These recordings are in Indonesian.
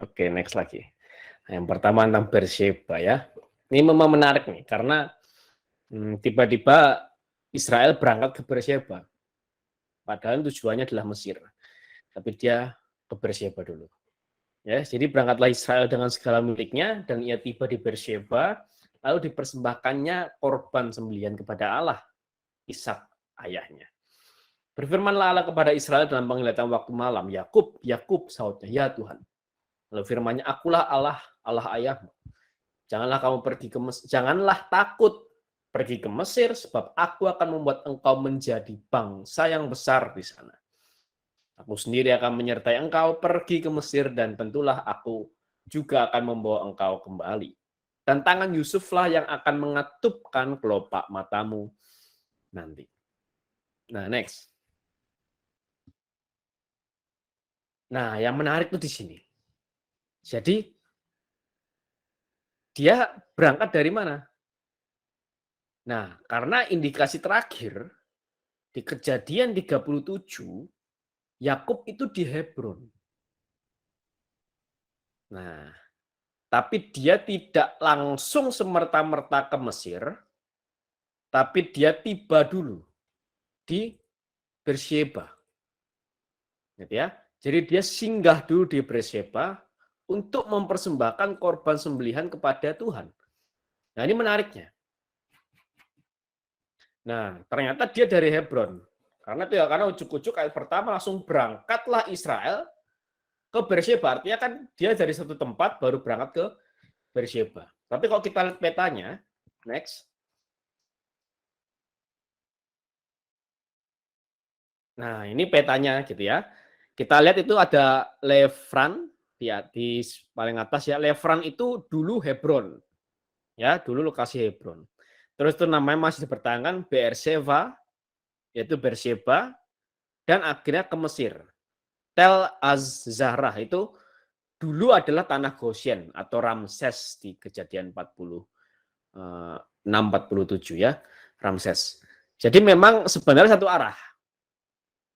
Oke, next lagi. Yang pertama tentang Beersheba ya. Ini memang menarik nih karena tiba-tiba Israel berangkat ke Beersheba. Padahal tujuannya adalah Mesir. Tapi dia ke Beersheba dulu. Ya, jadi berangkatlah Israel dengan segala miliknya dan ia tiba di Beersheba, lalu dipersembahkannya korban sembelihan kepada Allah, Ishak ayahnya. Berfirmanlah Allah kepada Israel dalam penglihatan waktu malam, Yakub, Yakub, sahutnya, ya Tuhan. Lalu firman-Nya, akulah Allah, Allah ayahmu. Janganlah kamu pergi ke Mesir, janganlah takut pergi ke Mesir, sebab aku akan membuat engkau menjadi bangsa yang besar di sana. Aku sendiri akan menyertai engkau pergi ke Mesir dan tentulah aku juga akan membawa engkau kembali. Dan tangan Yusuflah yang akan mengatupkan kelopak matamu nanti. Nah, next. Nah, yang menarik tuh di sini. Jadi dia berangkat dari mana? Nah, karena indikasi terakhir di Kejadian 37, Yakub itu di Hebron. Nah, tapi dia tidak langsung semerta-merta ke Mesir, tapi dia tiba dulu di Beersheba. Gitu ya. Jadi dia singgah dulu di Beersheba untuk mempersembahkan korban sembelihan kepada Tuhan. Nah, ini menariknya. Nah, ternyata dia dari Hebron. Karena ujuk-ujuk ayat pertama langsung berangkatlah Israel ke Beersheba. Artinya kan dia dari satu tempat baru berangkat ke Beersheba. Tapi kalau kita lihat petanya, next. Nah, ini petanya gitu ya. Kita lihat itu ada Lefran di paling atas ya. Lefran itu dulu Hebron. Ya, dulu lokasi Hebron. Terus itu namanya masih dipertahankan Beersheba, yaitu Beersheba, dan akhirnya ke Mesir. Tel Az-Zahrah itu dulu adalah tanah Goshen atau Ramses di Kejadian 46-47 ya, Ramses. Jadi memang sebenarnya satu arah.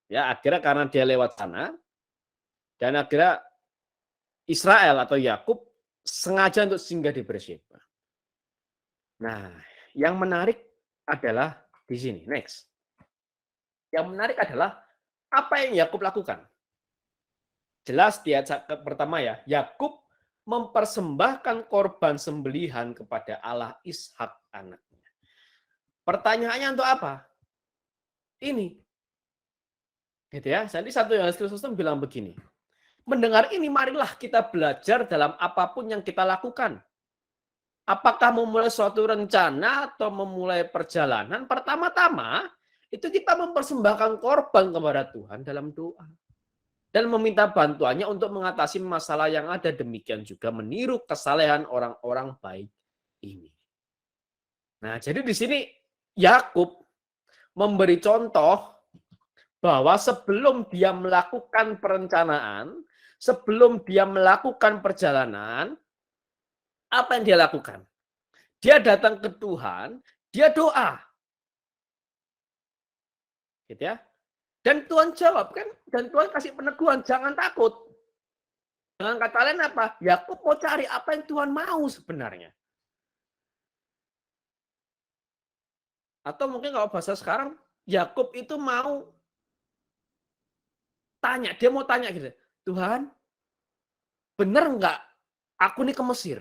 Ya, akhirnya karena dia lewat sana dan akhirnya Israel atau Yakub sengaja untuk singgah di Beersheba. Nah, yang menarik adalah di sini. Next. Yang menarik adalah apa yang Yakub lakukan. Jelas di ayat pertama ya, Yakub mempersembahkan korban sembelihan kepada Allah Ishak anaknya. Pertanyaannya untuk apa? Ini. Gitu ya. Jadi 1 Yohanes Kristus bilang begini. Mendengar ini marilah kita belajar dalam apapun yang kita lakukan. Apakah memulai suatu rencana atau memulai perjalanan, pertama-tama itu kita mempersembahkan korban kepada Tuhan dalam doa. Dan meminta bantuannya untuk mengatasi masalah yang ada. Demikian juga meniru kesalehan orang-orang baik ini. Nah, jadi di sini Yakub memberi contoh bahwa sebelum dia melakukan perencanaan, sebelum dia melakukan perjalanan, apa yang dia lakukan? Dia datang ke Tuhan, dia doa. Gitu ya. Dan Tuhan jawab kan, dan Tuhan kasih peneguhan, jangan takut. Dengan kata lain apa? Yakub mau cari apa yang Tuhan mau sebenarnya. Atau mungkin kalau bahasa sekarang, Yakub itu mau tanya, dia mau tanya gitu, Tuhan, benar nggak aku nih ke Mesir?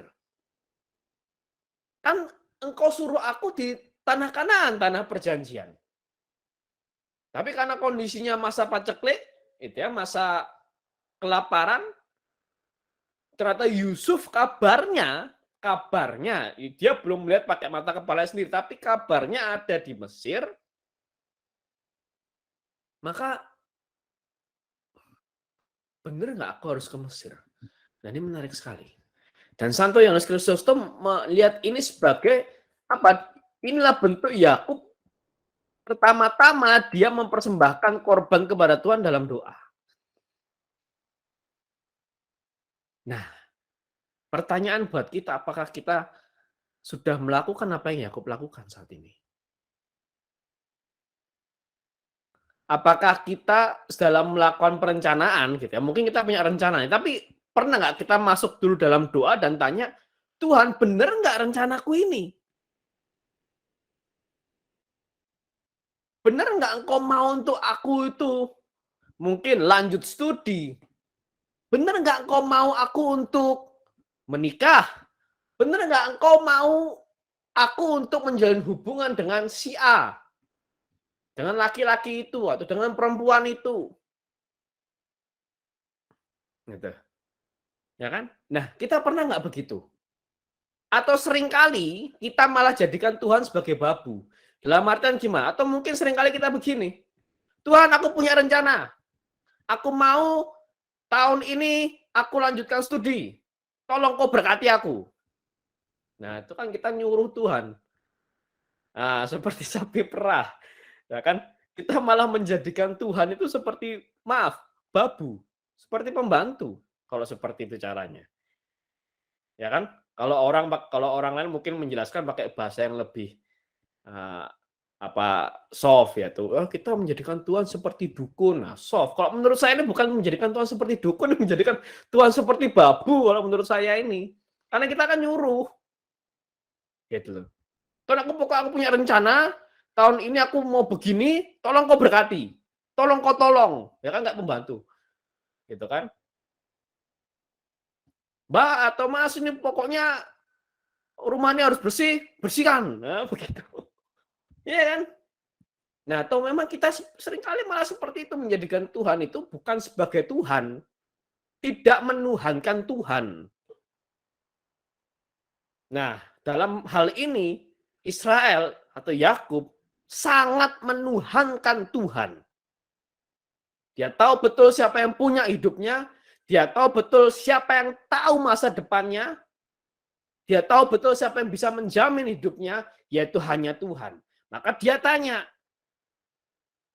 Kan engkau suruh aku di tanah Kanaan, tanah perjanjian. Tapi karena kondisinya masa paceklik, itu ya, masa kelaparan, ternyata Yusuf kabarnya dia belum melihat pakai mata kepala sendiri, tapi kabarnya ada di Mesir. Maka benar nggak aku harus ke Mesir? Nah, ini menarik sekali. Dan Santo Yohanes Chrysostom melihat ini sebagai apa? Inilah bentuk Yakub pertama-tama dia mempersembahkan korban kepada Tuhan dalam doa. Nah, pertanyaan buat kita, apakah kita sudah melakukan apa yang Yakub lakukan saat ini? Apakah kita dalam melakukan perencanaan gitu ya? Mungkin kita punya rencana, tapi Pernah nggak kita masuk dulu dalam doa dan tanya, Tuhan bener nggak rencanaku ini? Bener nggak engkau mau untuk aku itu mungkin lanjut studi? Bener nggak engkau mau aku untuk menikah? Bener nggak engkau mau aku untuk menjalin hubungan dengan si A? Dengan laki-laki itu atau dengan perempuan itu? Gitu. Ya kan? Nah, kita pernah nggak begitu? Atau seringkali kita malah jadikan Tuhan sebagai babu. Dalam artian gimana? Atau mungkin seringkali kita begini, Tuhan aku punya rencana. Aku mau tahun ini aku lanjutkan studi. Tolong kau berkati aku. Nah, itu kan kita nyuruh Tuhan. Nah, seperti sapi perah. Ya kan? Kita malah menjadikan Tuhan itu seperti, maaf, babu. Seperti pembantu. Kalau seperti itu caranya. Ya kan? Kalau orang lain mungkin menjelaskan pakai bahasa yang lebih uh, soft ya tuh. Oh, kita menjadikan Tuhan seperti dukun. Nah, soft. Kalau menurut saya ini bukan menjadikan Tuhan seperti dukun, menjadikan Tuhan seperti babu kalau menurut saya ini. Karena kita akan nyuruh. Gitu loh. Tuhan aku punya rencana, tahun ini aku mau begini, tolong kau berkati. Tolong kau tolong. Ya kan nggak membantu. Gitu kan? Mbak atau Mas ini pokoknya rumahnya harus bersih, bersihkan. Nah, begitu. Iya kan? Nah, atau memang kita seringkali malah seperti itu menjadikan Tuhan itu bukan sebagai Tuhan, tidak menuhankan Tuhan. Nah, dalam hal ini Israel atau Yakub sangat menuhankan Tuhan. Dia tahu betul siapa yang punya hidupnya, dia tahu betul siapa yang tahu masa depannya, dia tahu betul siapa yang bisa menjamin hidupnya, yaitu hanya Tuhan. Maka dia tanya,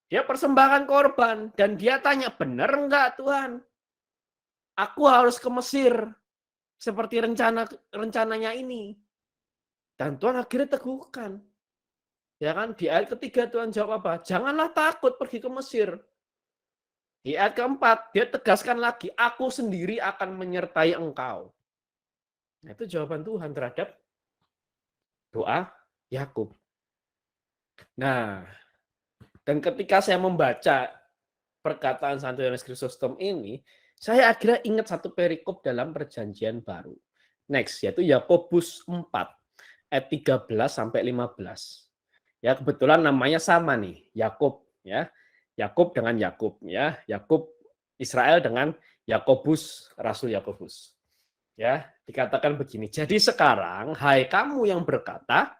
dia persembahkan korban, dan dia tanya, benar enggak Tuhan? Aku harus ke Mesir, seperti rencananya ini. Dan Tuhan akhirnya teguhkan. Ya kan, di ayat ketiga Tuhan jawab apa? Janganlah takut pergi ke Mesir. Di ayat keempat, dia tegaskan lagi, aku sendiri akan menyertai engkau. Nah, itu jawaban Tuhan terhadap doa Yakub. Nah, dan ketika saya membaca perkataan Santo Yohanes Chrysostom ini, saya akhirnya ingat satu perikop dalam Perjanjian Baru. Next, yaitu Yakobus 4, ayat 13 sampai 15. Ya, kebetulan namanya sama nih, Yakub ya. Yakub dengan Yakub ya. Yakub Israel dengan Yakobus, Rasul Yakobus. Ya, dikatakan begini. Jadi sekarang, hai kamu yang berkata,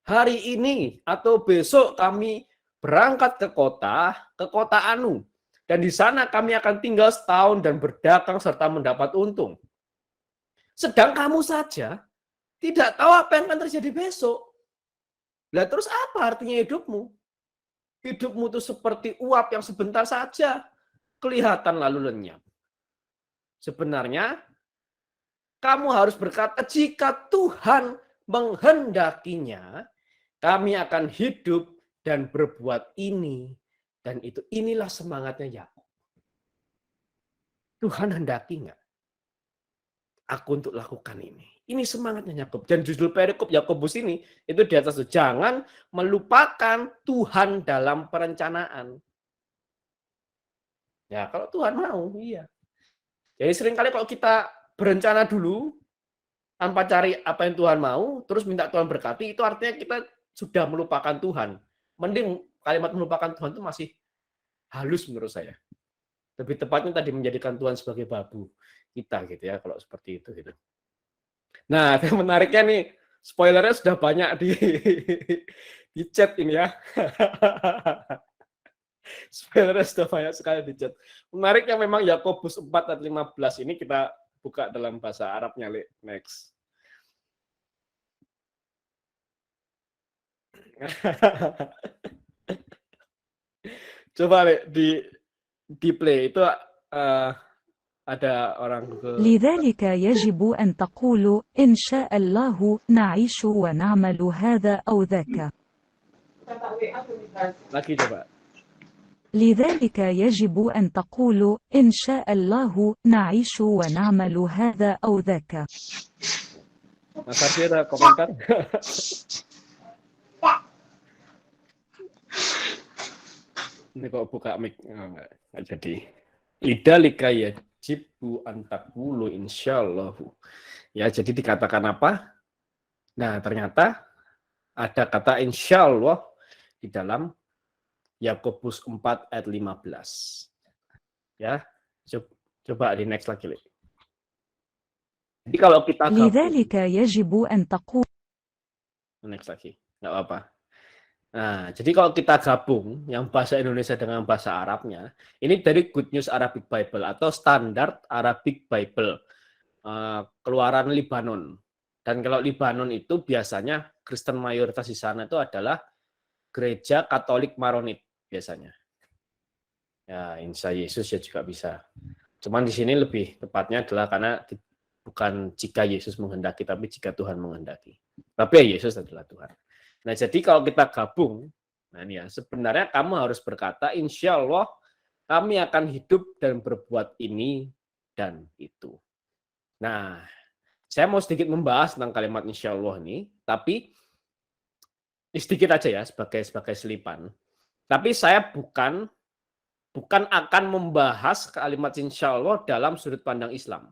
hari ini atau besok kami berangkat ke kota Anu, dan di sana kami akan tinggal setahun dan berdagang serta mendapat untung. Sedang kamu saja tidak tahu apa yang akan terjadi besok. Lah terus apa artinya hidupmu? Hidupmu itu seperti uap yang sebentar saja kelihatan lalu lenyap. Sebenarnya kamu harus berkata, jika Tuhan menghendakinya, kami akan hidup dan berbuat ini dan itu. Inilah semangatnya Yakub. Tuhan hendaki nggak aku untuk lakukan ini? Ini semangatnya Yakub. Dan judul perikop Yakobus ini itu di atas itu, jangan melupakan Tuhan dalam perencanaan. Ya, kalau Tuhan mau, iya. Jadi seringkali kalau kita berencana dulu tanpa cari apa yang Tuhan mau, terus minta Tuhan berkati, itu artinya kita sudah melupakan Tuhan. Mending kalimat melupakan Tuhan itu masih halus menurut saya. Lebih tepatnya tadi menjadikan Tuhan sebagai babu kita gitu ya, kalau seperti itu gitu. Nah, yang menariknya nih, spoilernya sudah banyak di chat ini ya. Spoilernya sudah banyak sekali di chat. Menariknya memang Yakobus 4 ayat 15 ini kita buka dalam bahasa Arabnya, next. Coba di play itu ada orang لذلك يجب أن تقولوا إن شاء الله نعيش ونعمل هذا أو ذاك. lagi coba. لذلك يجب أن تقول إن شاء الله نعيش ونعمل هذا أو ذاك. Mas Arfi ada komentar? Ini kok buka mic, enggak jadi. Lidzalika yajibu an taqulu insyaallah. Ya, jadi dikatakan apa? Nah, ternyata ada kata insyaallah di dalam Yakobus 4 ayat 15. Ya, coba di next lagi. Jadi kalau kita لذلك يجب أن تقول next lagi, nggak apa-apa. Nah, jadi kalau kita gabung yang bahasa Indonesia dengan bahasa Arabnya, ini dari Good News Arabic Bible atau Standard Arabic Bible, keluaran Libanon. Dan kalau Libanon itu biasanya Kristen mayoritas di sana itu adalah gereja Katolik Maronit biasanya. Ya, Insya Yesus ya juga bisa. Cuman di sini lebih tepatnya adalah karena bukan jika Yesus menghendaki, tapi jika Tuhan menghendaki. Tapi ya Yesus adalah Tuhan. Nah, jadi kalau kita gabung, nah ini ya, sebenarnya kamu harus berkata, insya Allah kami akan hidup dan berbuat ini dan itu. Nah, saya mau sedikit membahas tentang kalimat insya Allah ini, tapi sedikit aja ya sebagai selipan. Tapi saya bukan akan membahas kalimat insya Allah dalam sudut pandang Islam.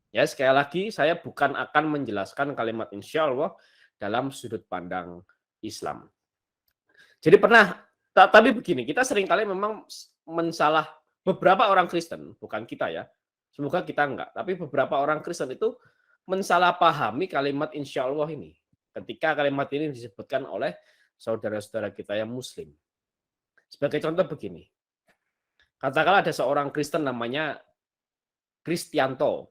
Ya, sekali lagi saya bukan akan menjelaskan kalimat insya Allah dalam sudut pandang Islam. Jadi tapi begini, kita seringkali memang mensalah beberapa orang Kristen, bukan kita ya, semoga kita enggak, tapi beberapa orang Kristen itu mensalahpahami kalimat insya Allah ini, ketika kalimat ini disebutkan oleh saudara-saudara kita yang Muslim. Sebagai contoh begini, katakanlah ada seorang Kristen namanya Kristianto,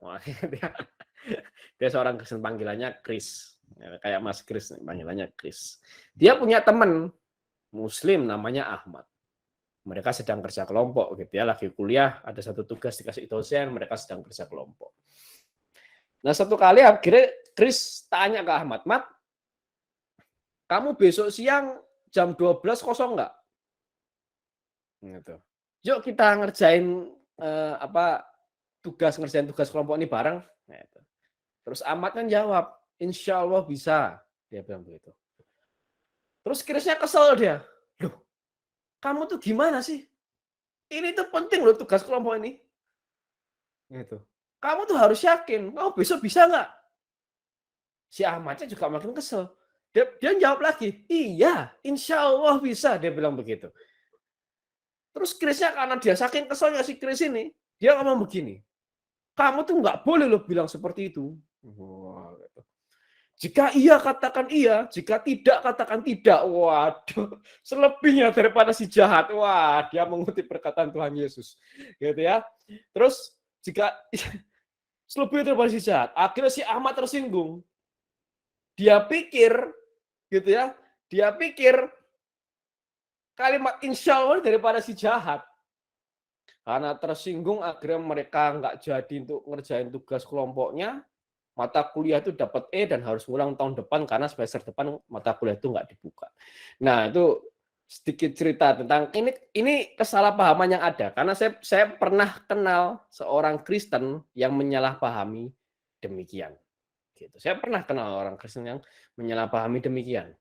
dia seorang Kristen panggilannya Kris. Kayak Mas Kris, panggilannya Kris. Dia punya teman Muslim namanya Ahmad. Mereka sedang kerja kelompok gitu ya, lagi kuliah, ada satu tugas dikasih dosen, mereka sedang kerja kelompok. Nah, satu kali akhirnya Kris tanya ke Ahmad, "Mat, kamu besok siang jam 12 kosong nggak?" Gitu. "Yuk kita ngerjain ngerjain tugas kelompok ini bareng." Gitu. Terus Ahmad kan jawab, "Insya Allah bisa." Dia bilang begitu. Terus Krisnya kesel dia. "Loh, kamu tuh gimana sih? Ini tuh penting loh tugas kelompok ini." Gitu. "Kamu tuh harus yakin, kamu besok bisa nggak?" Si Ahmadnya juga makin kesel. Dia jawab lagi, "Iya, insya Allah bisa." Dia bilang begitu. Terus Krisnya karena dia saking keselnya si Kris ini, dia ngomong begini, "Kamu tuh nggak boleh loh bilang seperti itu." Wah, gitu. "Jika iya katakan iya, jika tidak katakan tidak." Waduh, selebihnya daripada si jahat. Wah, dia mengutip perkataan Tuhan Yesus, gitu ya. Terus jika selebihnya daripada si jahat, akhirnya si Ahmad tersinggung. Dia pikir, gitu ya, dia pikir kalimat insya Allah daripada si jahat. Karena tersinggung, akhirnya mereka nggak jadi untuk ngerjain tugas kelompoknya. Mata kuliah itu dapat E dan harus ulang tahun depan karena semester depan mata kuliah itu nggak dibuka. Nah, itu sedikit cerita tentang ini kesalahpahaman yang ada. Karena saya pernah kenal seorang Kristen yang menyalahpahami demikian. Gitu. Saya pernah kenal orang Kristen yang menyalahpahami demikian.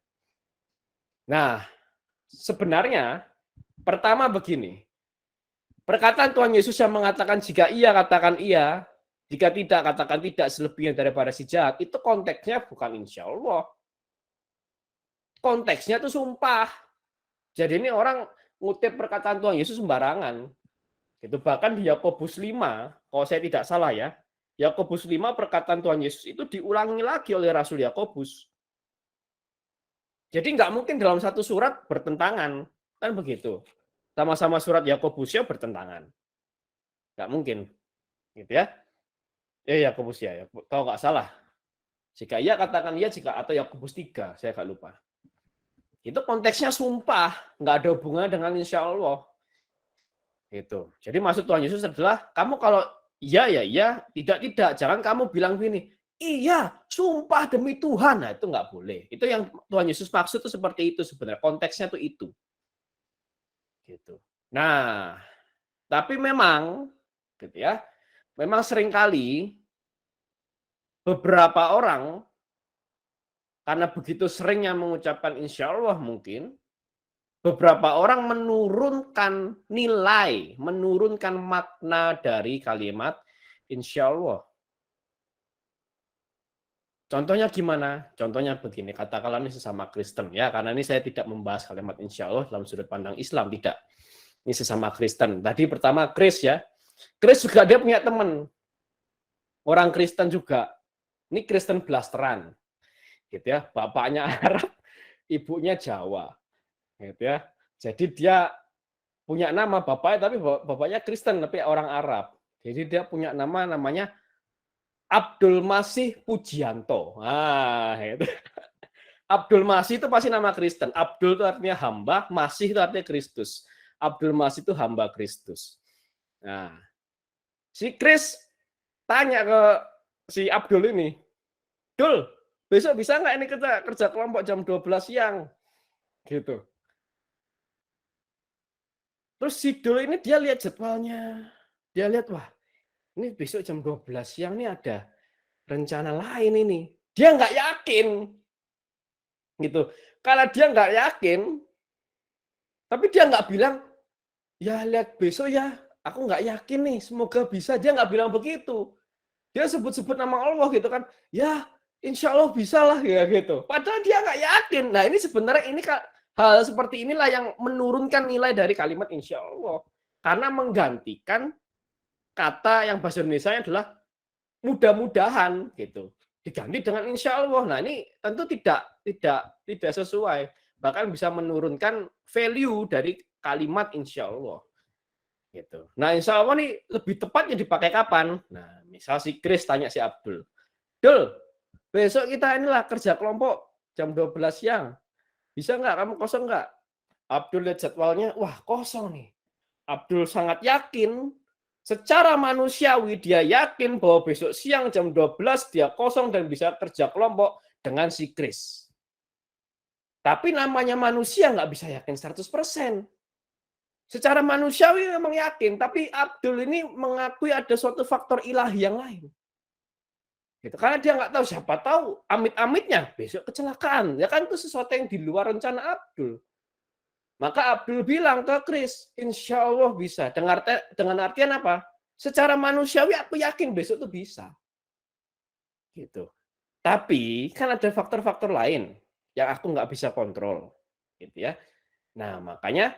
Nah, sebenarnya pertama begini. Perkataan Tuhan Yesus yang mengatakan jika iya katakan iya, jika tidak, katakan tidak, selebihnya daripada si jahat. Itu konteksnya bukan insya Allah. Konteksnya itu sumpah. Jadi ini orang ngutip perkataan Tuhan Yesus sembarangan. Itu bahkan di Yakobus 5, kalau saya tidak salah ya, Yakobus 5 perkataan Tuhan Yesus itu diulangi lagi oleh Rasul Yakobus. Jadi nggak mungkin dalam satu surat bertentangan. Kan begitu. Sama-sama surat Yakobusnya bertentangan. Nggak mungkin. Gitu ya. Yakobus ya, kalau nggak salah. Jika iya katakan iya, jika atau Yakobus 3, saya nggak lupa. Itu konteksnya sumpah, nggak ada hubungannya dengan insya Allah. Itu. Jadi maksud Tuhan Yesus adalah kamu kalau iya ya iya, tidak. Jangan kamu bilang gini, iya, sumpah demi Tuhan. Nah, itu nggak boleh. Itu yang Tuhan Yesus maksud itu seperti itu sebenarnya. Konteksnya itu. Gitu. Nah, tapi memang gitu ya, memang seringkali beberapa orang karena begitu seringnya mengucapkan insya Allah mungkin, beberapa orang menurunkan nilai, menurunkan makna dari kalimat insya Allah. Contohnya gimana? Contohnya begini, katakanlah ini sesama Kristen ya, karena ini saya tidak membahas kalimat insya Allah dalam sudut pandang Islam, tidak. Ini sesama Kristen. Tadi pertama Chris ya, Chris juga dia punya teman, orang Kristen juga. Ini Kristen blasteran, gitu ya. Bapaknya Arab, ibunya Jawa, gitu ya. Jadi dia punya nama bapaknya, tapi bapaknya Kristen, tapi orang Arab. Jadi dia punya nama namanya Abdul Masih Pujianto. Nah, itu. Abdul Masih itu pasti nama Kristen. Abdul itu artinya hamba, Masih itu artinya Kristus. Abdul Masih itu hamba Kristus. Nah, si Kris tanya ke si Abdul ini, Dul, besok bisa nggak ini kita kerja kelompok jam 12 siang? Gitu. Terus si Dul ini dia lihat jadwalnya. Dia lihat, wah, ini besok jam 12 siang ini ada rencana lain ini. Dia nggak yakin. Gitu. Kalau dia nggak yakin, tapi dia nggak bilang, ya lihat besok ya, aku nggak yakin nih, semoga bisa. Dia nggak bilang begitu. Dia sebut-sebut nama Allah gitu kan. Ya, insya Allah bisa lah ya gitu. Padahal dia nggak yakin. Nah ini sebenarnya ini hal seperti inilah yang menurunkan nilai dari kalimat insya Allah. Karena menggantikan kata yang bahasa Indonesia adalah mudah-mudahan gitu. Diganti dengan insya Allah. Nah ini tentu tidak sesuai. Bahkan bisa menurunkan value dari kalimat insya Allah. Gitu. Nah, insya Allah nih lebih tepatnya dipakai kapan? Nah, misal si Chris tanya si Abdul, Dul, besok kita inilah kerja kelompok jam 12 siang. Bisa nggak? Kamu kosong nggak? Abdul lihat jadwalnya, wah kosong nih. Abdul sangat yakin, secara manusiawi dia yakin bahwa besok siang jam 12 dia kosong dan bisa kerja kelompok dengan si Chris. Tapi namanya manusia nggak bisa yakin 100%. Secara manusiawi memang yakin, tapi Abdul ini mengakui ada suatu faktor ilahi yang lain. Gitu. Karena dia nggak tahu, siapa tahu amit-amitnya besok kecelakaan. Ya kan itu sesuatu yang di luar rencana Abdul. Maka Abdul bilang ke Chris, insya Allah bisa. Dengan artian apa? Secara manusiawi aku yakin besok itu bisa. Gitu. Tapi kan ada faktor-faktor lain yang aku nggak bisa kontrol. Gitu ya. Nah makanya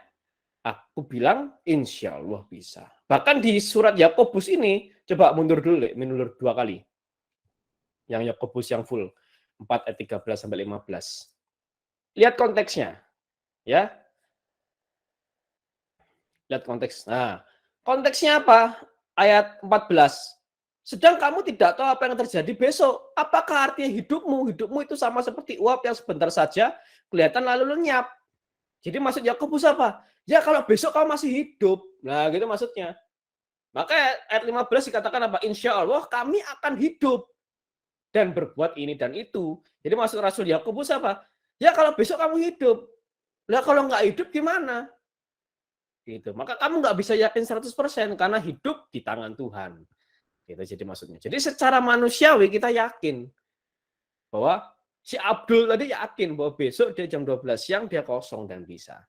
aku bilang insya Allah bisa. Bahkan di surat Yakobus ini, coba mundur dulu, mundur 2 kali. Yang Yakobus yang full, 4 ayat 13 sampai 15. Lihat konteksnya, ya. Lihat konteks. Nah, konteksnya apa? Ayat 14. Sedang kamu tidak tahu apa yang terjadi besok. Apakah artinya hidupmu? Hidupmu itu sama seperti uap yang sebentar saja kelihatan lalu lenyap. Jadi maksud Yakobus apa? Ya kalau besok kamu masih hidup. Nah gitu maksudnya. Maka ayat 15 dikatakan apa? Insya Allah kami akan hidup dan berbuat ini dan itu. Jadi maksud Rasul Yakobus apa? Ya kalau besok kamu hidup. Lah kalau nggak hidup gimana? Gitu. Maka kamu nggak bisa yakin 100% karena hidup di tangan Tuhan. Gitu jadi maksudnya. Jadi secara manusiawi kita yakin bahwa si Abdul tadi yakin bahwa besok dia jam 12 siang dia kosong dan bisa.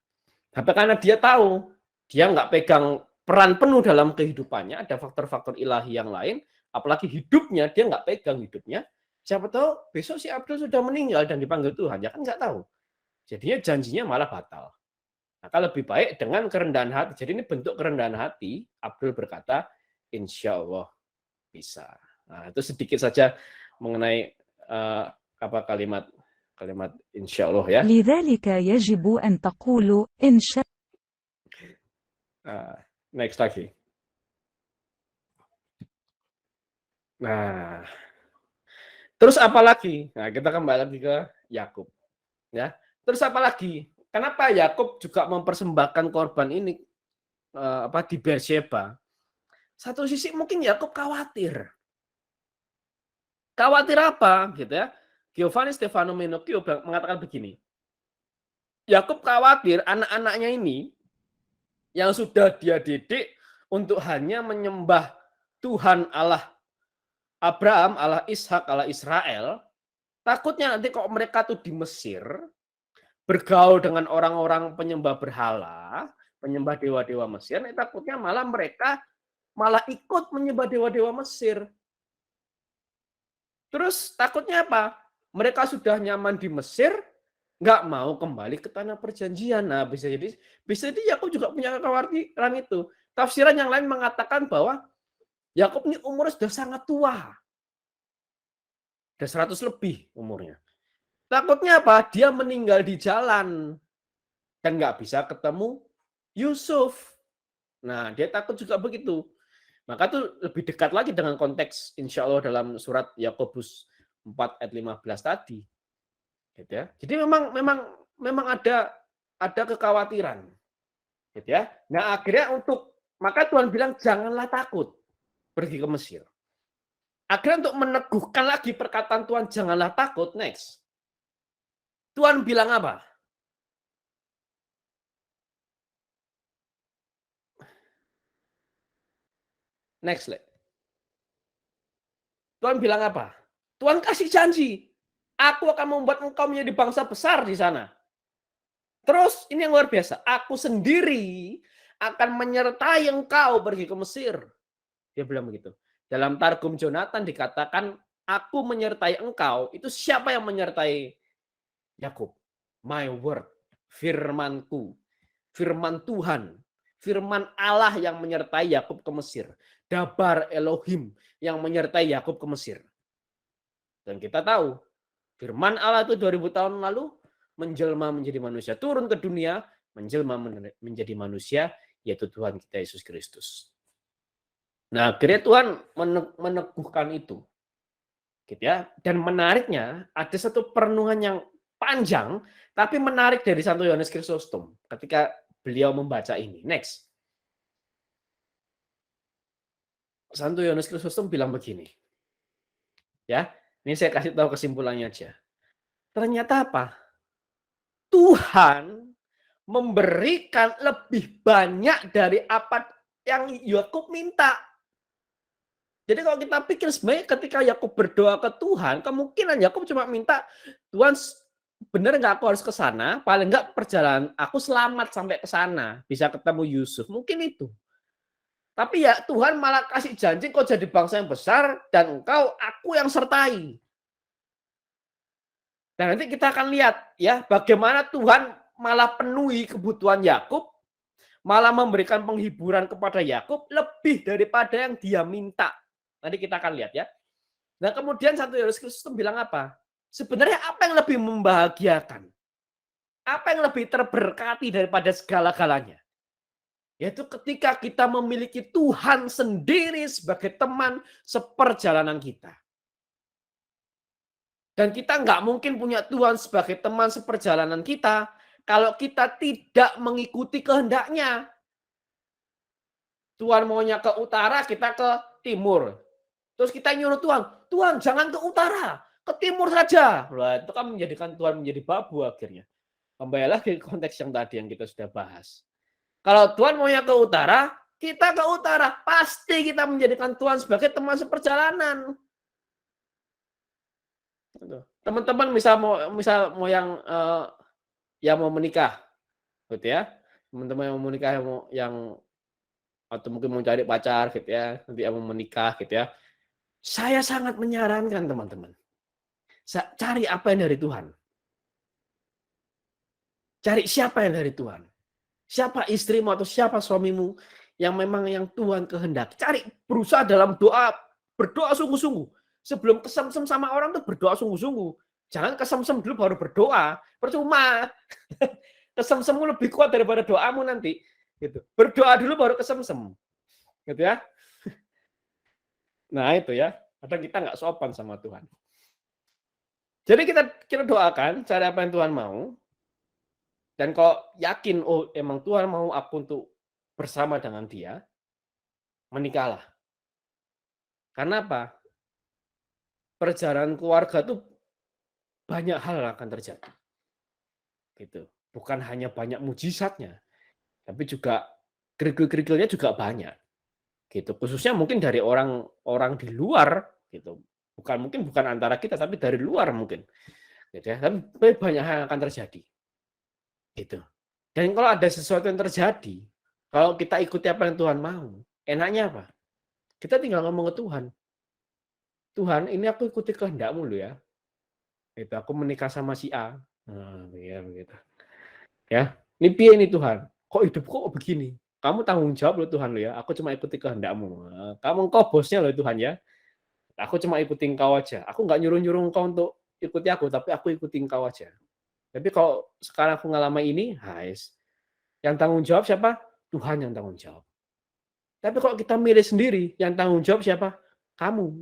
Tapi karena dia tahu, dia nggak pegang peran penuh dalam kehidupannya, ada faktor-faktor ilahi yang lain, apalagi hidupnya, dia nggak pegang hidupnya, siapa tahu besok si Abdul sudah meninggal dan dipanggil Tuhan, ya kan nggak tahu. Jadinya janjinya malah batal. Maka lebih baik dengan kerendahan hati. Jadi ini bentuk kerendahan hati, Abdul berkata, insya Allah bisa. Nah, itu sedikit saja mengenai kalimat insya Allah ya. لذلك يجب أن تقول إن شاء Next lagi. Nah, terus apa lagi? Nah, kita kembali lagi ke Yakub. Ya. Terus apa lagi? Kenapa Yakub juga mempersembahkan korban ini di Beersheba? Satu sisi mungkin Yakub khawatir. Khawatir apa gitu ya? Giovanni Stefano Menocchio mengatakan begini. Yakub khawatir anak-anaknya ini yang sudah dia didik untuk hanya menyembah Tuhan Allah Abraham, Allah Ishak, Allah Israel, takutnya nanti kok mereka tuh di Mesir, bergaul dengan orang-orang penyembah berhala, penyembah dewa-dewa Mesir, takutnya malah mereka malah ikut menyembah dewa-dewa Mesir. Terus takutnya apa? Mereka sudah nyaman di Mesir, nggak mau kembali ke tanah perjanjian. Nah, bisa jadi Yakub juga punya kekhawatiran itu. Tafsiran yang lain mengatakan bahwa Yakub ini umurnya sudah sangat tua. Sudah 100 lebih umurnya. Takutnya apa? Dia meninggal di jalan dan nggak bisa ketemu Yusuf. Nah, dia takut juga begitu. Maka itu lebih dekat lagi dengan konteks insya Allah dalam surat Yakobus 4 ayat 15 tadi. Gitu ya. Jadi memang ada kekhawatiran. Gitu ya. Nah, akhirnya maka Tuhan bilang janganlah takut pergi ke Mesir. Akhirnya untuk meneguhkan lagi perkataan Tuhan janganlah takut, next. Tuhan bilang apa? Next, Le. Tuhan bilang apa? Tuhan kasih janji. Aku akan membuat engkau menjadi bangsa besar di sana. Terus ini yang luar biasa. Aku sendiri akan menyertai engkau pergi ke Mesir. Dia bilang begitu. Dalam Targum Jonathan dikatakan, aku menyertai engkau. Itu siapa yang menyertai Yakub? My word. Firmanku. Firman Tuhan. Firman Allah yang menyertai Yakub ke Mesir. Dabar Elohim yang menyertai Yakub ke Mesir. Dan kita tahu, firman Allah itu 2000 tahun lalu menjelma menjadi manusia. Turun ke dunia, menjelma menjadi manusia, yaitu Tuhan kita Yesus Kristus. Nah, akhirnya Tuhan meneguhkan itu. Gitu ya. Dan menariknya, ada satu perenungan yang panjang, tapi menarik dari Santo Yohanes Chrysostom ketika beliau membaca ini. Next. Santo Yohanes Chrysostom bilang begini. Ya, ini saya kasih tahu kesimpulannya aja. Ternyata apa? Tuhan memberikan lebih banyak dari apa yang Yakub minta. Jadi kalau kita pikir sebenarnya ketika Yakub berdoa ke Tuhan, kemungkinan Yakub cuma minta, Tuhan benar nggak aku harus ke sana? Paling nggak perjalanan aku selamat sampai ke sana, bisa ketemu Yusuf. Mungkin itu. Tapi ya Tuhan malah kasih janji kau jadi bangsa yang besar dan engkau aku yang sertai. Dan nanti kita akan lihat ya bagaimana Tuhan malah penuhi kebutuhan Yakub, malah memberikan penghiburan kepada Yakub lebih daripada yang dia minta. Nanti kita akan lihat ya. Nah kemudian Santo Yohanes Chrysostom bilang apa? Sebenarnya apa yang lebih membahagiakan? Apa yang lebih terberkati daripada segala-galanya? Yaitu ketika kita memiliki Tuhan sendiri sebagai teman seperjalanan kita. Dan kita nggak mungkin punya Tuhan sebagai teman seperjalanan kita kalau kita tidak mengikuti kehendaknya. Tuhan maunya ke utara, kita ke timur. Terus kita nyuruh Tuhan, Tuhan jangan ke utara, ke timur saja. Nah, itu kan menjadikan Tuhan menjadi babu akhirnya. Kembali lagi ke konteks yang tadi yang kita sudah bahas. Kalau Tuhan maunya ke utara, kita ke utara. Pasti kita menjadikan Tuhan sebagai teman seperjalanan. Teman-teman misal mau yang mau menikah, gitu ya. Teman-teman yang mau menikah yang atau mungkin mau cari pacar, gitu ya. Nanti yang mau menikah, gitu ya. Saya sangat menyarankan teman-teman, cari apa yang dari Tuhan. Cari siapa yang dari Tuhan. Siapa istrimu atau siapa suamimu yang memang yang Tuhan kehendaki. Cari, berusaha dalam doa, berdoa sungguh-sungguh. Sebelum kesemsem sama orang tuh berdoa sungguh-sungguh. Jangan kesemsem dulu baru berdoa. Percuma. Kesemsemmu lebih kuat daripada doamu nanti. Gitu. Berdoa dulu baru kesemsem. Gitu ya. Nah itu ya. Kadang kita nggak sopan sama Tuhan. Jadi kita doakan cari apa yang Tuhan mau. Dan kalau yakin, oh emang Tuhan mau aku untuk bersama dengan dia, menikahlah. Karena apa? Perjalanan keluarga tuh banyak hal akan terjadi. Gitu. Bukan hanya banyak mujizatnya, tapi juga kerikil-kerikilnya juga banyak. Gitu. Khususnya mungkin dari orang di luar gitu. Bukan antara kita tapi dari luar mungkin. Gitu ya. Tapi banyak hal yang akan terjadi. Gitu. Dan kalau ada sesuatu yang terjadi, kalau kita ikuti apa yang Tuhan mau, enaknya apa? Kita tinggal ngomong ke Tuhan. Tuhan, ini aku ikuti kehendak-Mu loh ya. Itu aku menikah sama si A. Nah, ya begitu. Ya, ini piye ini Tuhan? Kok hidupku kok begini? Kamu tanggung jawab loh Tuhan lo ya. Aku cuma ikuti kehendak-Mu. Nah, kamu engkau bosnya loh Tuhan ya. Aku cuma ikuti engkau aja. Aku nggak nyuruh-nyuruh engkau untuk ikuti aku, tapi aku ikuti engkau aja. Tapi kalau sekarang aku ngalami ini, yang tanggung jawab siapa? Tuhan yang tanggung jawab. Tapi kalau kita milih sendiri, yang tanggung jawab siapa? Kamu,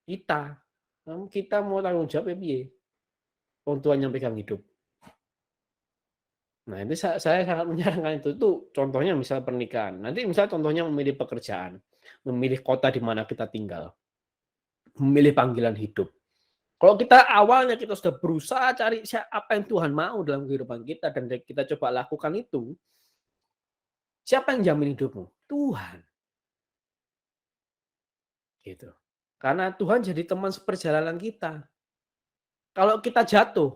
kita. Kita mau tanggung jawab ya piye? Tuhan yang pegang hidup. Nah, itu saya sangat menyarankan itu. Itu contohnya misal pernikahan. Nanti misal contohnya memilih pekerjaan, memilih kota di mana kita tinggal, memilih panggilan hidup. Kalau kita awalnya kita sudah berusaha cari apa yang Tuhan mau dalam kehidupan kita dan kita coba lakukan itu, siapa yang jamin hidupmu? Tuhan. Gitu. Karena Tuhan jadi teman seperjalanan kita. Kalau kita jatuh,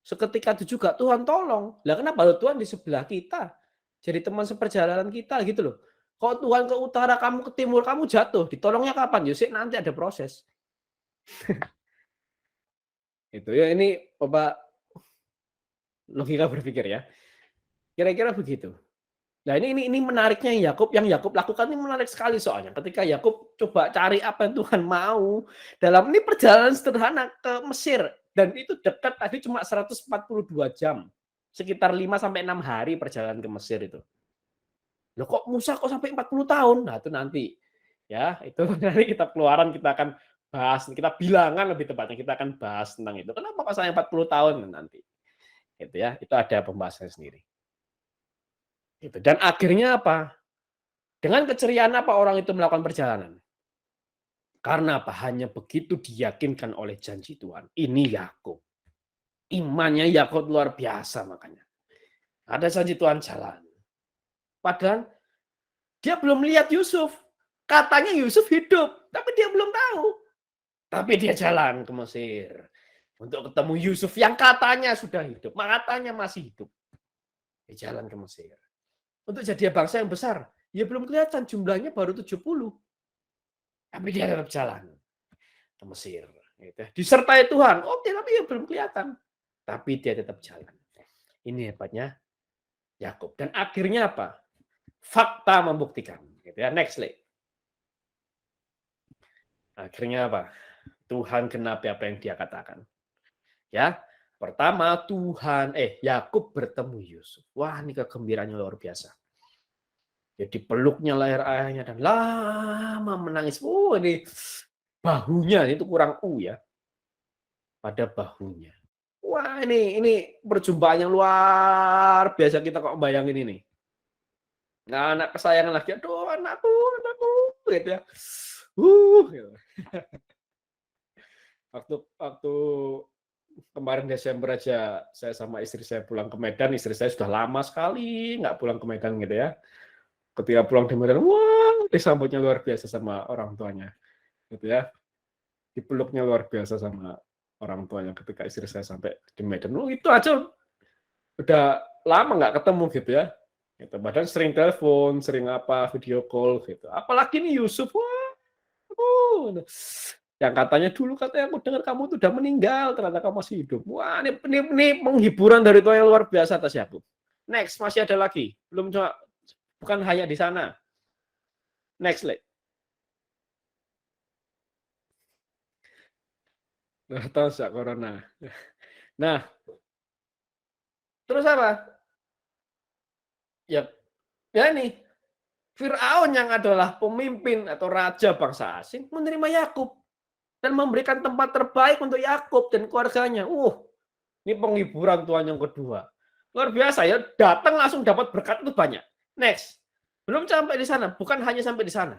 seketika itu juga Tuhan tolong. Lah kenapa Tuhan di sebelah kita? Jadi teman seperjalanan kita gitu loh. Kalau Tuhan ke utara, kamu ke timur, kamu jatuh. Ditolongnya kapan? Yusik nanti ada proses. Itu ya, ini Bapak logika berpikir ya. Kira-kira begitu. Nah, ini menariknya yang Yakub lakukan ini menarik sekali soalnya. Ketika Yakub coba cari apa yang Tuhan mau dalam ini perjalanan sederhana ke Mesir dan itu dekat tadi cuma 142 jam. Sekitar 5 sampai 6 hari perjalanan ke Mesir itu. Loh kok Musa kok sampai 40 tahun? Nah, itu nanti ya, itu nanti kita keluaran kita akan bahas, kita bilangan lebih tepatnya kita akan bahas tentang itu. Kenapa kok sampai 40 tahun nanti? Itu ya, itu ada pembahasannya sendiri. Gitu. Dan akhirnya apa? Dengan keceriaan apa orang itu melakukan perjalanan? Karena apa? Hanya begitu diyakinkan oleh janji Tuhan. Ini Yakub. Imannya Yakub luar biasa makanya. Ada janji Tuhan jalan. Padahal dia belum lihat Yusuf. Katanya Yusuf hidup, tapi dia belum tahu. Tapi dia jalan ke Mesir untuk ketemu Yusuf yang katanya sudah hidup, katanya masih hidup. Dia jalan ke Mesir. Untuk jadi bangsa yang besar, ya belum kelihatan jumlahnya baru 70. Tapi dia tetap jalan ke Mesir. Gitu. Disertai Tuhan. Oke, tapi ya belum kelihatan. Tapi dia tetap jalan. Ini hebatnya Yakub. Dan akhirnya apa? Fakta membuktikan. Gitu ya. Next slide. Akhirnya apa? Tuhan genapi apa yang dia katakan. Ya, pertama Yakub bertemu Yusuf. Wah, ini kegembiraannya luar biasa. Jadi peluknya leher ayahnya dan lama menangis. Oh, ini bahunya itu kurang ya. Pada bahunya. Wah, ini perjumpaan yang luar biasa kita kok bayangin ini. Nah, anak kesayangan lagi, aduh anakku, gitu ya. Gitu. Waktu kemarin Desember aja saya sama istri saya pulang ke Medan, istri saya sudah lama sekali nggak pulang ke Medan gitu ya. Ketika pulang di Medan, wah, disambutnya luar biasa sama orang tuanya, gitu ya. Dipeluknya luar biasa sama orang tuanya ketika istri saya sampai di Medan. Itu aja udah lama nggak ketemu gitu ya. Gitu. Badan sering telepon, sering video call gitu. Apalagi nih Yusuf, wah, yang katanya dulu katanya aku dengar kamu tuh udah meninggal, ternyata kamu masih hidup. Wah, ini penghiburan dari Tuhan yang luar biasa atas Yakub. Next, masih ada lagi. Belum cuma bukan hanya di sana. Next slide. Nah, tahu corona. Nah, terus apa? Ya ini Firaun yang adalah pemimpin atau raja bangsa asing menerima Yakub dan memberikan tempat terbaik untuk Yakub dan keluarganya. Ini penghiburan Tuhan yang kedua. Luar biasa ya, datang langsung dapat berkat itu banyak. Next. Belum sampai di sana, bukan hanya sampai di sana.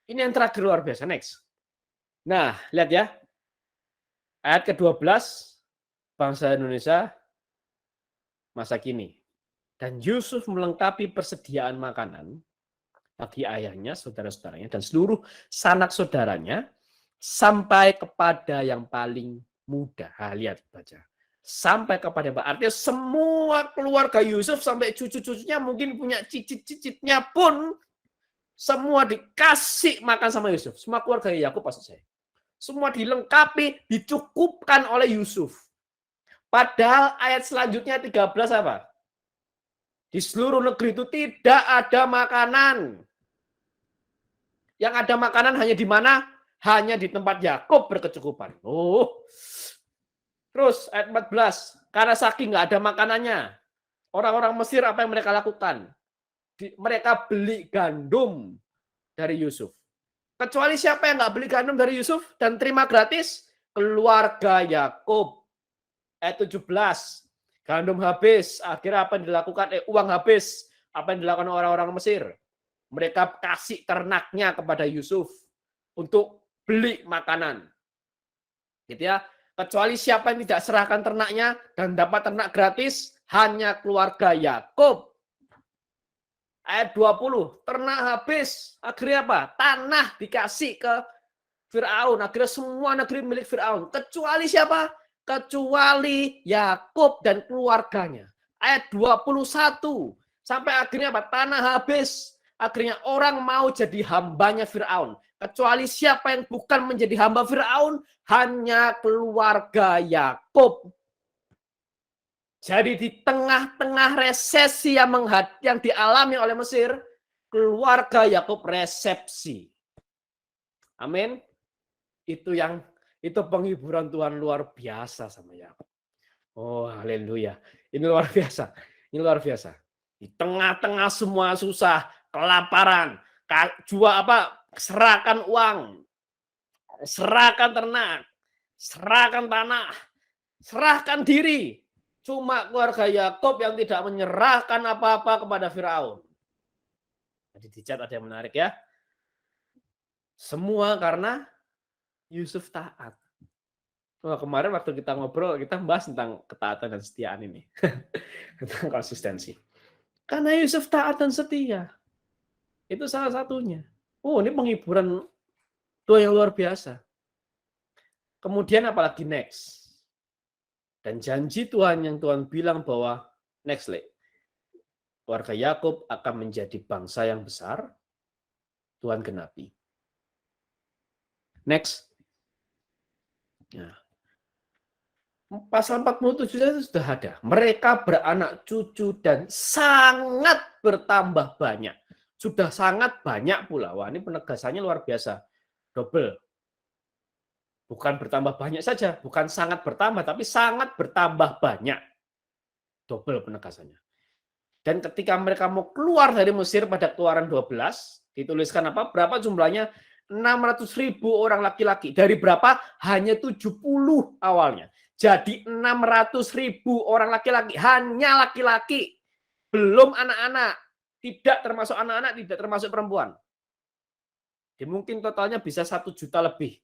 Ini yang terakhir luar biasa. Next. Nah, lihat ya. Ayat ke-12 bangsa Indonesia masa kini. Dan Yusuf melengkapi persediaan makanan bagi ayahnya, saudara-saudaranya, dan seluruh sanak saudaranya sampai kepada yang paling muda. Lihat baca. Sampai kepada artinya semua keluarga Yusuf sampai cucu-cucunya mungkin punya cicit-cicitnya pun semua dikasih makan sama Yusuf. Semua keluarga Yakub maksud saya. Semua dilengkapi, dicukupkan oleh Yusuf. Padahal ayat selanjutnya 13 apa? Di seluruh negeri itu tidak ada makanan. Yang ada makanan hanya di mana? Hanya di tempat Yakub berkecukupan. Terus ayat 14. Karena saking nggak ada makanannya. Orang-orang Mesir apa yang mereka lakukan? Mereka beli gandum dari Yusuf. Kecuali siapa yang nggak beli gandum dari Yusuf dan terima gratis? Keluarga Yakub. Ayat 17. Gandum habis, akhirnya apa yang dilakukan? Uang habis, apa yang dilakukan orang-orang Mesir? Mereka kasih ternaknya kepada Yusuf untuk beli makanan. Gitu ya. Kecuali siapa yang tidak serahkan ternaknya dan dapat ternak gratis, hanya keluarga Yakub. Ayat 20, ternak habis, akhirnya apa? Tanah dikasih ke Firaun, akhirnya semua negeri milik Firaun. Kecuali siapa? Kecuali Yakub dan keluarganya. Ayat 21 sampai akhirnya apa? Tanah habis. Akhirnya orang mau jadi hambanya Firaun. Kecuali siapa yang bukan menjadi hamba Firaun, hanya keluarga Yakub. Jadi di tengah-tengah resesi yang dialami oleh Mesir, keluarga Yakub resepsi. Amin. Itu penghiburan Tuhan luar biasa sama Yakub. Oh, haleluya. Ini luar biasa. Ini luar biasa. Di tengah-tengah semua susah, kelaparan, serahkan uang, serahkan ternak, serahkan tanah, serahkan diri. Cuma keluarga Yakub yang tidak menyerahkan apa-apa kepada Firaun. Jadi di chat ada yang menarik ya. Semua karena Yusuf taat. Kemarin waktu kita ngobrol, kita bahas tentang ketaatan dan kesetiaan ini. Tentang konsistensi. Karena Yusuf taat dan setia. Itu salah satunya. Ini penghiburan Tuhan yang luar biasa. Kemudian apalagi next. Dan janji Tuhan yang Tuhan bilang bahwa next, keluarga Yakub akan menjadi bangsa yang besar, Tuhan genapi. Next. Nah, pasal 47 itu sudah ada. Mereka beranak cucu dan sangat bertambah banyak. Sudah sangat banyak pula. Wah, ini penegasannya luar biasa. Double. Bukan bertambah banyak saja. Bukan sangat bertambah, tapi sangat bertambah banyak. Double penegasannya. Dan ketika mereka mau keluar dari Mesir pada Keluaran 12, dituliskan apa? Berapa jumlahnya? 600.000 orang laki-laki. Dari berapa? Hanya 70 awalnya. Jadi 600.000 orang laki-laki. Hanya laki-laki. Belum anak-anak. Tidak termasuk anak-anak, tidak termasuk perempuan. Jadi mungkin totalnya bisa 1 juta lebih.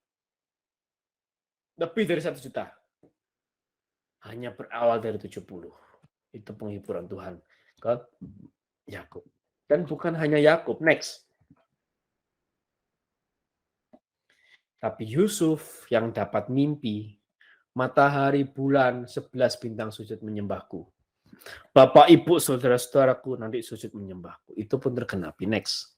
Lebih dari 1 juta. Hanya berawal dari 70. Itu penghiburan Tuhan ke Yakub. Dan bukan hanya Yakub. Next. Tapi Yusuf yang dapat mimpi, matahari, bulan, 11 bintang sujud menyembahku. Bapak, ibu, saudara-saudaraku nanti sujud menyembahku. Itu pun tergenapi. Next.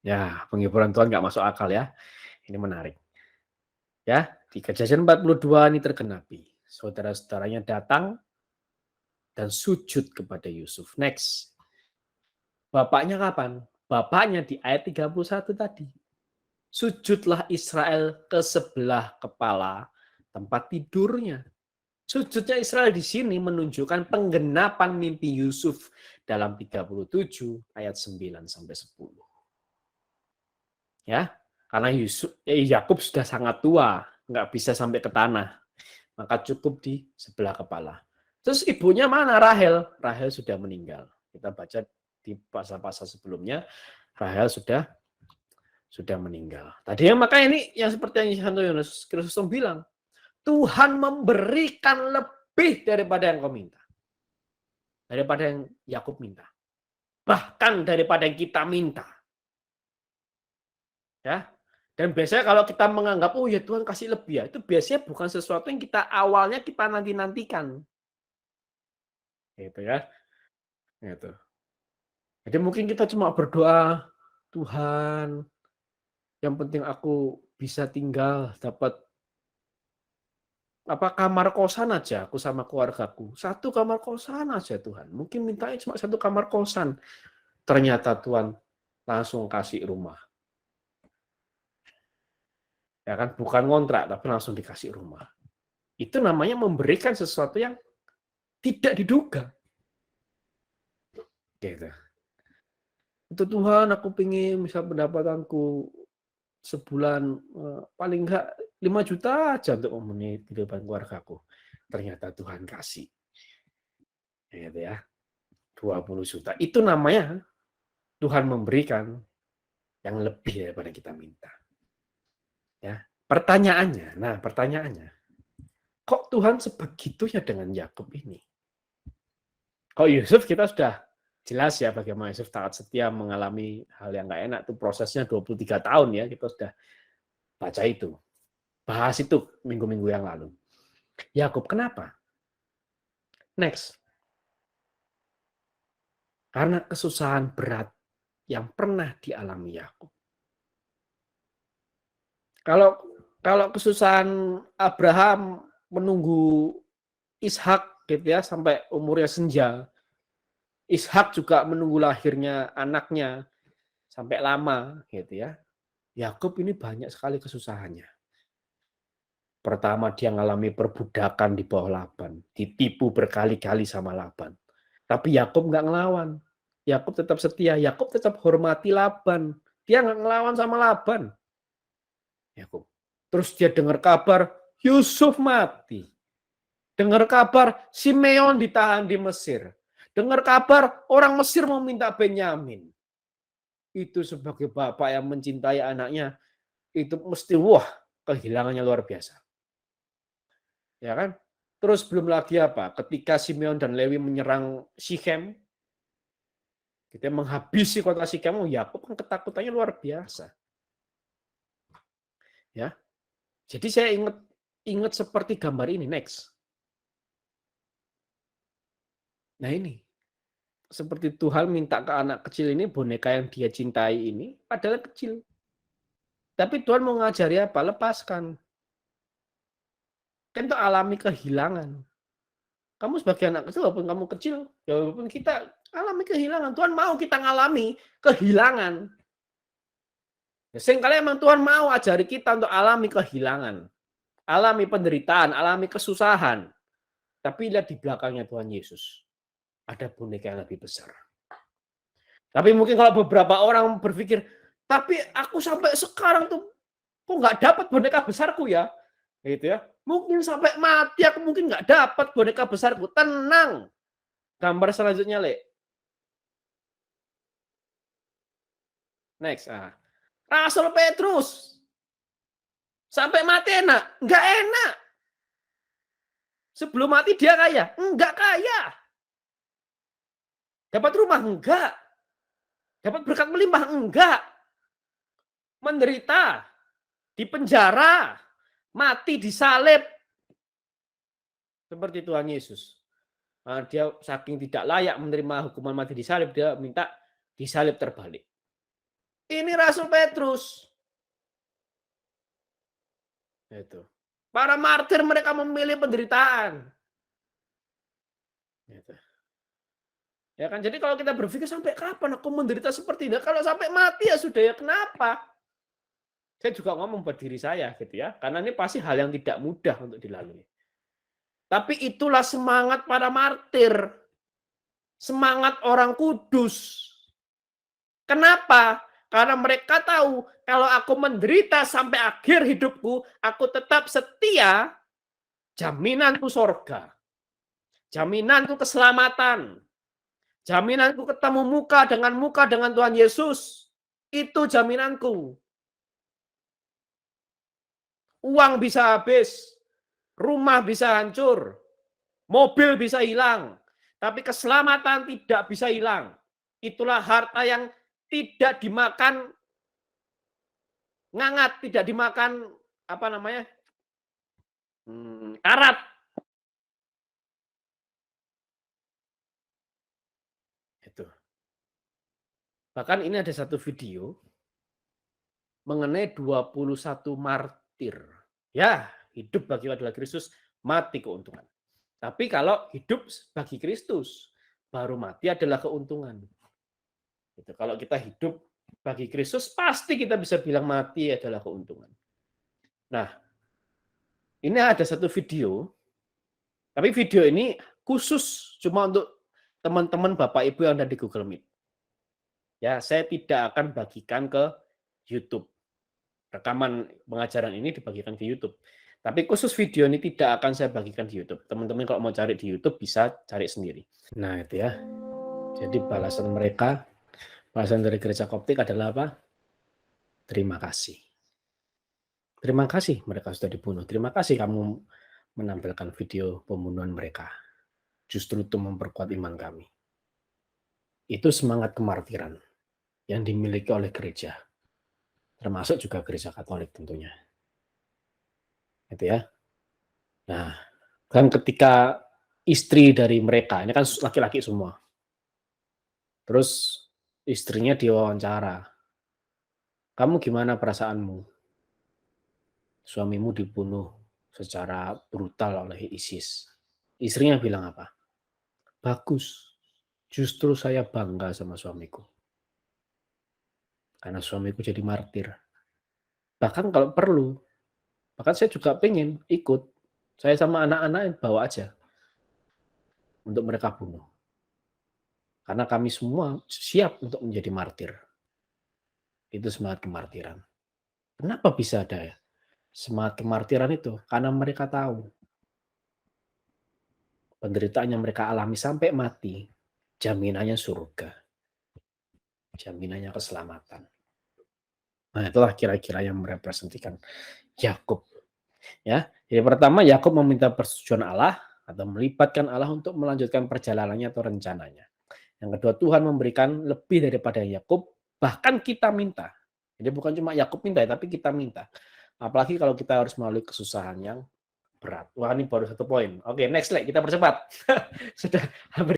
Ya, penghiburan Tuhan nggak masuk akal ya. Ini menarik. Ya, di Kejadian 42 ini tergenapi. Saudara-saudaranya datang dan sujud kepada Yusuf. Next. Bapaknya kapan? Bapaknya di ayat 31 tadi. Sujudlah Israel ke sebelah kepala tempat tidurnya. Sujudnya Israel di sini menunjukkan penggenapan mimpi Yusuf dalam 37 ayat 9 sampai 10. Ya, karena Yakub sudah sangat tua, nggak bisa sampai ke tanah. Maka cukup di sebelah kepala. Terus ibunya mana? Rahel. Rahel sudah meninggal. Kita baca di pasal-pasal sebelumnya, Rahel sudah meninggal. Tadi maka ini yang seperti yang Santo Yohanes Kristus bilang, Tuhan memberikan lebih daripada yang kau minta. Daripada yang Yakub minta. Bahkan daripada yang kita minta. Ya. Dan biasanya kalau kita menganggap, oh ya Tuhan kasih lebih ya, itu biasanya bukan sesuatu yang kita awalnya kita nanti-nantikan. Gitu ya. Gitu. Jadi mungkin kita cuma berdoa, Tuhan, yang penting aku bisa tinggal dapat kamar kosan aja aku sama keluargaku. Satu kamar kosan aja Tuhan. Mungkin mintanya cuma satu kamar kosan. Ternyata Tuhan langsung kasih rumah. Ya kan, bukan ngontrak tapi langsung dikasih rumah. Itu namanya memberikan sesuatu yang tidak diduga. Gitu. Itu Tuhan, aku pingin misal pendapatanku sebulan paling enggak 5 juta aja untuk memenuhi kehidupan keluargaku. Ternyata Tuhan kasih. Gitu ya. 20 juta. Itu namanya Tuhan memberikan yang lebih daripada kita minta. Ya. Pertanyaannya, kok Tuhan sebegitunya dengan Yakub ini? Kok Yusuf kita sudah jelas ya bagaimana Yusuf taat setia mengalami hal yang nggak enak, itu prosesnya 23 tahun ya, kita sudah baca itu. Bahas itu minggu-minggu yang lalu. Yakub kenapa? Next. Karena kesusahan berat yang pernah dialami Yakub. Kalau kesusahan Abraham menunggu Ishak gitu ya sampai umurnya senja, Ishak juga menunggu lahirnya anaknya sampai lama gitu ya. Yakub ini banyak sekali kesusahannya. Pertama dia mengalami perbudakan di bawah Laban, ditipu berkali-kali sama Laban. Tapi Yakub nggak ngelawan. Yakub tetap setia, Yakub tetap hormati Laban. Dia nggak ngelawan sama Laban. Yakub. Terus dia dengar kabar Yusuf mati. Dengar kabar Simeon ditahan di Mesir. Dengar kabar orang Mesir mau minta Benyamin. Itu sebagai bapak yang mencintai anaknya, itu mesti kehilangannya luar biasa. Ya kan? Terus belum lagi ketika Simeon dan Lewi menyerang Sichem, kita menghabisi kota Sichem, Yakub kan ketakutannya luar biasa. Ya. Jadi saya ingat seperti gambar ini, next. Nah ini, seperti Tuhan minta ke anak kecil ini, boneka yang dia cintai ini, padahal kecil. Tapi Tuhan mau ngajari apa? Lepaskan. Kan itu alami kehilangan. Kamu sebagai anak kecil, walaupun kamu kecil, ya walaupun kita alami kehilangan. Tuhan mau kita ngalami kehilangan. Ya, seringkali emang Tuhan mau ajari kita untuk alami kehilangan. Alami penderitaan, alami kesusahan. Tapi lihat di belakangnya Tuhan Yesus. Ada boneka yang lebih besar. Tapi mungkin kalau beberapa orang berpikir, tapi aku sampai sekarang tuh kok nggak dapat boneka besarku ya, gitu ya. Mungkin sampai mati aku mungkin nggak dapat boneka besarku. Tenang. Gambar selanjutnya, Le. Next. Rasul Petrus. Sampai mati enak? Nggak enak. Sebelum mati dia kaya? Nggak kaya. Dapat rumah? Enggak. Dapat berkat melimpah? Enggak. Menderita. Di penjara. Mati disalib. Seperti Tuhan Yesus. Dia saking tidak layak menerima hukuman mati disalib, dia minta disalib terbalik. Ini Rasul Petrus. Itu. Para martir mereka memilih penderitaan. Gitu. Ya kan, jadi kalau kita berpikir sampai kapan aku menderita seperti ini? Kalau sampai mati ya sudah, ya kenapa? Saya juga ngomong buat diri saya gitu ya, karena ini pasti hal yang tidak mudah untuk dilalui. Tapi itulah semangat para martir. Semangat orang kudus. Kenapa? Karena mereka tahu kalau aku menderita sampai akhir hidupku, aku tetap setia, jaminanku sorga. Jaminanku keselamatan. Jaminanku ketemu muka dengan Tuhan Yesus. Itu jaminanku. Uang bisa habis. Rumah bisa hancur. Mobil bisa hilang, tapi keselamatan tidak bisa hilang. Itulah harta yang tidak dimakan ngangat, tidak dimakan apa namanya? Karat. Itu. Bahkan ini ada satu video mengenai 21 martir. Ya, hidup bagi adalah Kristus, mati keuntungan. Tapi kalau hidup bagi Kristus, baru mati adalah keuntungan. Itu. Kalau kita hidup bagi Kristus, pasti kita bisa bilang mati adalah keuntungan. Nah, ini ada satu video, tapi video ini khusus cuma untuk teman-teman Bapak Ibu yang ada di Google Meet. Ya, saya tidak akan bagikan ke YouTube. Rekaman pengajaran ini dibagikan ke YouTube. Tapi khusus video ini tidak akan saya bagikan di YouTube. Teman-teman kalau mau cari di YouTube bisa cari sendiri. Nah, itu ya. Jadi balasan mereka, balasan dari gereja Koptik adalah apa? Terima kasih. Terima kasih mereka sudah dibunuh. Terima kasih kamu menampilkan video pembunuhan mereka. Justru itu memperkuat iman kami. Itu semangat kemartiran yang dimiliki oleh gereja. Termasuk juga gereja Katolik tentunya. Itu ya. Nah, kan ketika istri dari mereka, ini kan laki-laki semua. Terus istrinya diwawancara. Kamu gimana perasaanmu? Suamimu dibunuh secara brutal oleh ISIS. Istrinya bilang apa? Bagus. Justru saya bangga sama suamiku. Karena suamiku jadi martir. Bahkan kalau perlu, bahkan saya juga pengen ikut. Saya sama anak-anak bawa aja. Untuk mereka bunuh. Karena kami semua siap untuk menjadi martir. Itu semangat kemartiran. Kenapa bisa ada ya semangat kemartiran itu? Karena mereka tahu penderitaan yang mereka alami sampai mati, jaminannya surga. Jaminannya keselamatan. Nah, itulah kira-kira yang merepresentasikan Yakub. Ya, jadi pertama Yakub meminta persetujuan Allah atau melibatkan Allah untuk melanjutkan perjalanannya atau rencananya. Yang kedua, Tuhan memberikan lebih daripada Yakub, bahkan kita minta. Jadi bukan cuma Yakub minta, tapi kita minta. Apalagi kalau kita harus melalui kesusahan yang berat. Wah, ini baru satu poin. Oke, next slide, kita percepat. Sudah hampir